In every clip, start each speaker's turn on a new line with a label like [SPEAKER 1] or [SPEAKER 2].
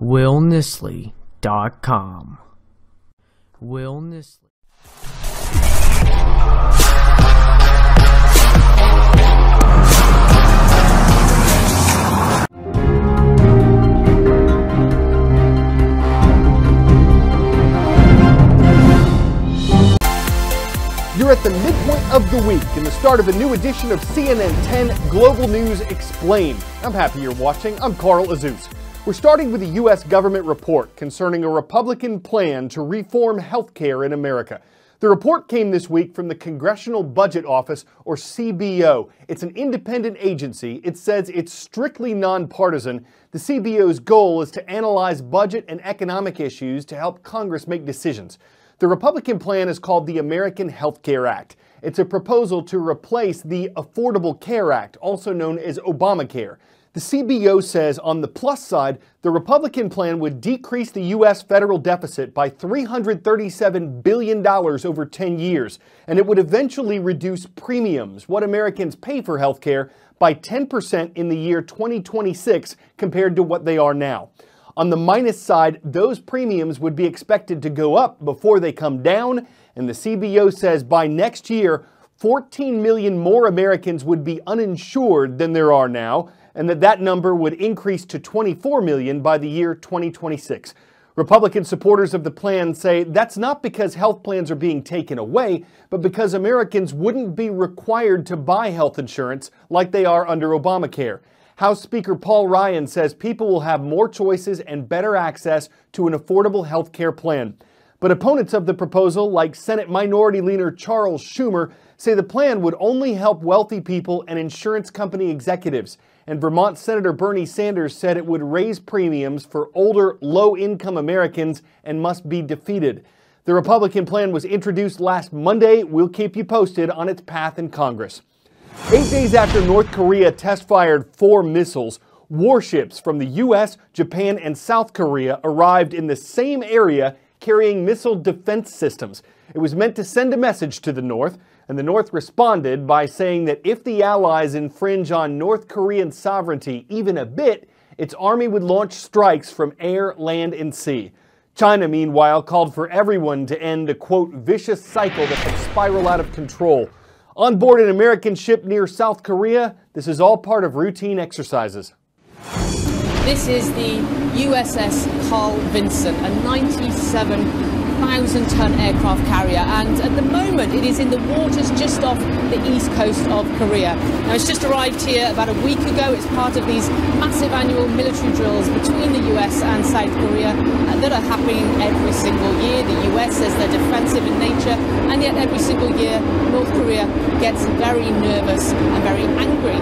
[SPEAKER 1] willnisley.com. Will Nisley.
[SPEAKER 2] You're at the midpoint of the week and the start of a new edition of CNN 10 Global News Explained. I'm happy you're watching. I'm Carl Azuz. We're starting with a U.S. government report concerning a Republican plan to reform healthcare in America. The report came this week from the Congressional Budget Office, or CBO. It's an independent agency. It says it's strictly nonpartisan. The CBO's goal is to analyze budget and economic issues to help Congress make decisions. The Republican plan is called the American Health Care Act. It's a proposal to replace the Affordable Care Act, also known as Obamacare. The CBO says on the plus side, the Republican plan would decrease the U.S. federal deficit by $337 billion over 10 years, and it would eventually reduce premiums, what Americans pay for health care, by 10% in the year 2026 compared to what they are now. On the minus side, those premiums would be expected to go up before they come down, and the CBO says by next year, 14 million more Americans would be uninsured than there are now, and that number would increase to 24 million by the year 2026. Republican supporters of the plan say that's not because health plans are being taken away, but because Americans wouldn't be required to buy health insurance like they are under Obamacare. House Speaker Paul Ryan says people will have more choices and better access to an affordable health care plan. But opponents of the proposal, like Senate Minority Leader Charles Schumer, say the plan would only help wealthy people and insurance company executives. And Vermont Senator Bernie Sanders said it would raise premiums for older, low-income Americans and must be defeated. The Republican plan was introduced last Monday. We'll keep you posted on its path in Congress. 8 days after North Korea test-fired 4 missiles, warships from the U.S., Japan, and South Korea arrived in the same area carrying missile defense systems. It was meant to send a message to the North, and the North responded by saying that if the Allies infringe on North Korean sovereignty even a bit, its army would launch strikes from air, land, and sea. China, meanwhile, called for everyone to end a, quote, vicious cycle that could spiral out of control. On board an American ship near South Korea, this is all part of routine exercises.
[SPEAKER 3] This is the USS Carl Vinson, a 97,000-ton aircraft carrier, and at the moment it is in the waters just off the east coast of Korea. Now, it's just arrived here about a week ago. It's part of these massive annual military drills between the US and South Korea that are happening every single year. The US says they're defensive in nature, and yet every single year North Korea gets very nervous and very angry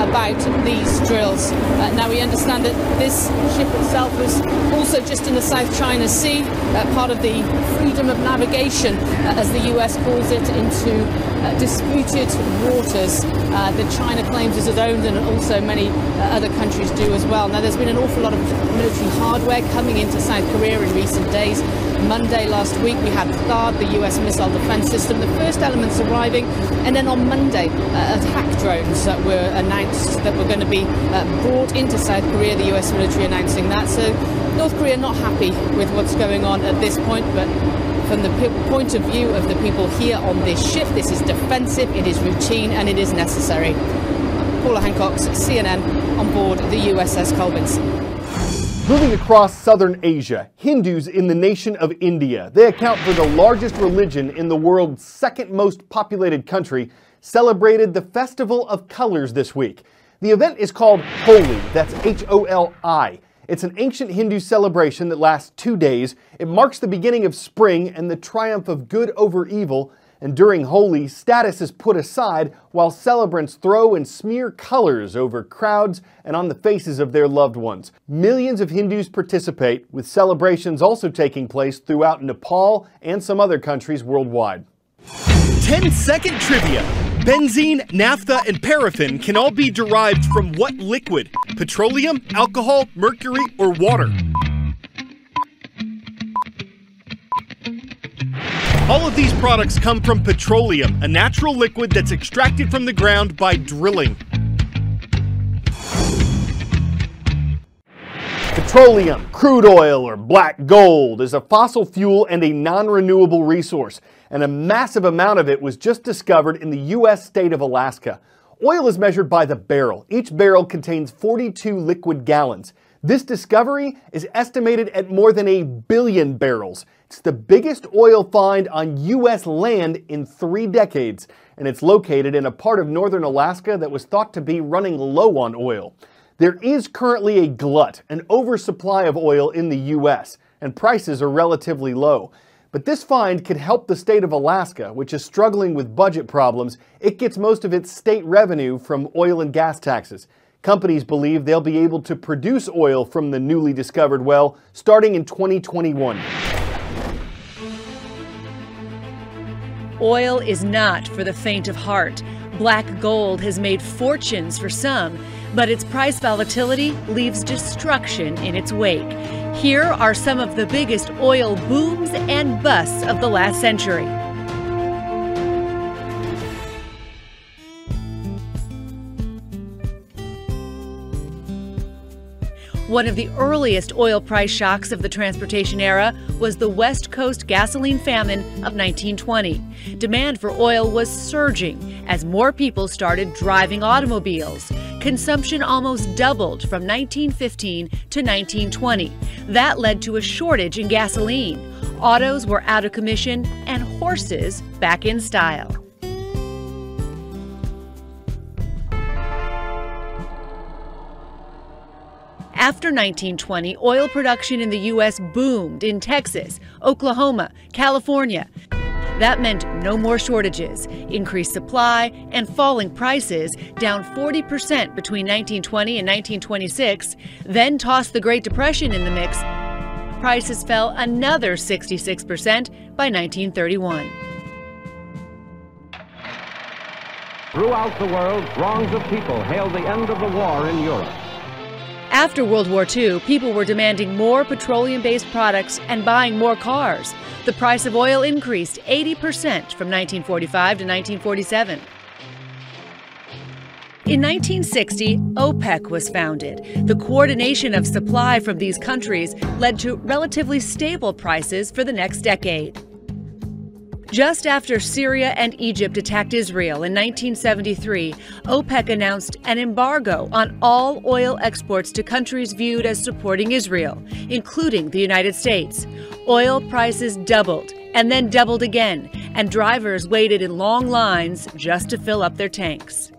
[SPEAKER 3] about these drills. Now, we understand that this ship itself was also just in the South China Sea, part of the freedom of navigation, as the US calls it, into disputed waters that China claims is its own, and also many other countries do as well. Now, there's been an awful lot of military hardware coming into South Korea in recent days. Monday last week we had THAAD, the US missile defense system, the first elements arriving, and then on Monday attack drones that were announced that were going to be brought into South Korea, the US military announcing that. So North Korea not happy with what's going on at this point, but from the point of view of the people here on this ship, this is defensive, it is routine, and it is necessary. Paula Hancock, CNN, on board the USS Carl Vinson.
[SPEAKER 2] Moving across southern Asia, Hindus in the nation of India, they account for the largest religion in the world's second most populated country, celebrated the Festival of Colors this week. The event is called Holi, that's H-O-L-I. It's an ancient Hindu celebration that lasts 2 days. It marks the beginning of spring and the triumph of good over evil. And during Holi, status is put aside while celebrants throw and smear colors over crowds and on the faces of their loved ones. Millions of Hindus participate, with celebrations also taking place throughout Nepal and some other countries worldwide. 10-second trivia. Benzene, naphtha, and paraffin can all be derived from what liquid? Petroleum, alcohol, mercury, or water? All of these products come from petroleum, a natural liquid that's extracted from the ground by drilling. Petroleum, crude oil, or black gold is a fossil fuel and a non-renewable resource, and a massive amount of it was just discovered in the U.S. state of Alaska. Oil is measured by the barrel. Each barrel contains 42 liquid gallons. This discovery is estimated at more than 1 billion barrels. It's the biggest oil find on U.S. land in 3 decades, and it's located in a part of northern Alaska that was thought to be running low on oil. There is currently a glut, an oversupply of oil in the U.S., and prices are relatively low. But this find could help the state of Alaska, which is struggling with budget problems. It gets most of its state revenue from oil and gas taxes. Companies believe they'll be able to produce oil from the newly discovered well starting in 2021.
[SPEAKER 4] Oil is not for the faint of heart. Black gold has made fortunes for some, but its price volatility leaves destruction in its wake. Here are some of the biggest oil booms and busts of the last century. One of the earliest oil price shocks of the transportation era was the West Coast gasoline famine of 1920. Demand for oil was surging as more people started driving automobiles. Consumption almost doubled from 1915 to 1920. That led to a shortage in gasoline. Autos were out of commission and horses back in style. After 1920, oil production in the U.S. boomed in Texas, Oklahoma, California. That meant no more shortages, increased supply, and falling prices, down 40% between 1920 and 1926. Then tossed the Great Depression in the mix. Prices fell another 66% by 1931.
[SPEAKER 5] Throughout the world, throngs of people hailed the end of the war in Europe.
[SPEAKER 4] After World War II, people were demanding more petroleum-based products and buying more cars. The price of oil increased 80% from 1945 to 1947. In 1960, OPEC was founded. The coordination of supply from these countries led to relatively stable prices for the next decade. Just after Syria and Egypt attacked Israel in 1973, OPEC announced an embargo on all oil exports to countries viewed as supporting Israel, including the United States. Oil prices doubled and then doubled again, and drivers waited in long lines just to fill up their tanks.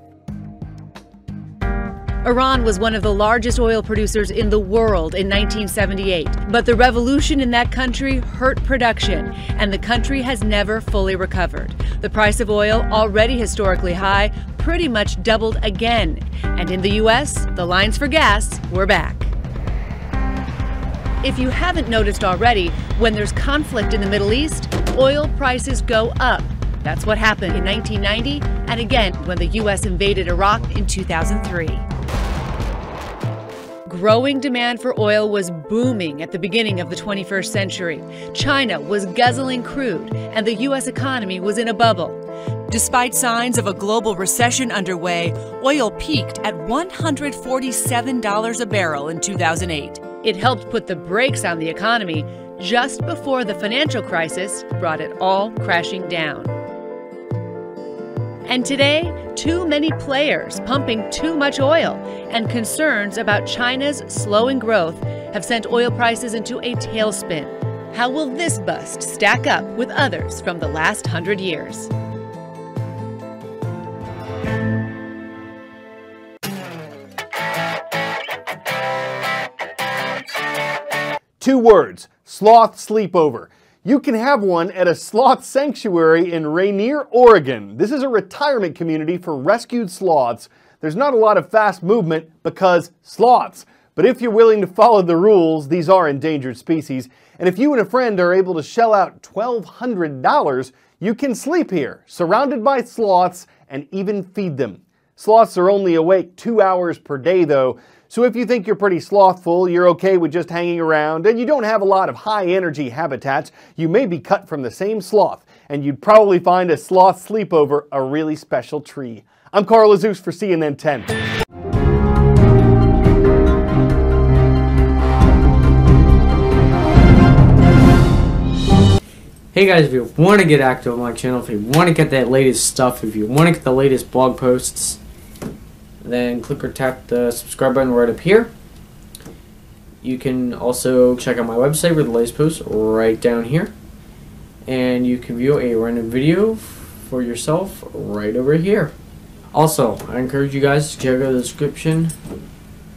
[SPEAKER 4] Iran was one of the largest oil producers in the world in 1978, but the revolution in that country hurt production, and the country has never fully recovered. The price of oil, already historically high, pretty much doubled again. And in the U.S., the lines for gas were back. If you haven't noticed already, when there's conflict in the Middle East, oil prices go up. That's what happened in 1990, and again when the U.S. invaded Iraq in 2003. Growing demand for oil was booming at the beginning of the 21st century. China was guzzling crude, and the U.S. economy was in a bubble. Despite signs of a global recession underway, oil peaked at $147 a barrel in 2008. It helped put the brakes on the economy just before the financial crisis brought it all crashing down. And today, too many players pumping too much oil and concerns about China's slowing growth have sent oil prices into a tailspin. How will this bust stack up with others from the last 100 years?
[SPEAKER 2] Two words: sloth sleepover. You can have one at a sloth sanctuary in Rainier, Oregon. This is a retirement community for rescued sloths. There's not a lot of fast movement because sloths. But if you're willing to follow the rules, these are endangered species. And if you and a friend are able to shell out $1,200, you can sleep here, surrounded by sloths, and even feed them. Sloths are only awake 2 hours per day though, so if you think you're pretty slothful, you're okay with just hanging around, and you don't have a lot of high-energy habitats, you may be cut from the same sloth, and you'd probably find a sloth sleepover a really special treat. I'm Carl Azus for CNN 10.
[SPEAKER 1] Hey guys, if you want to get active on my channel, if you want to get that latest stuff, if you want to get the latest blog posts, then click or tap the subscribe button right up here. You can also check out my website with the latest posts right down here. And you can view a random video for yourself right over here. Also, I encourage you guys to check out the description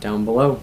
[SPEAKER 1] down below.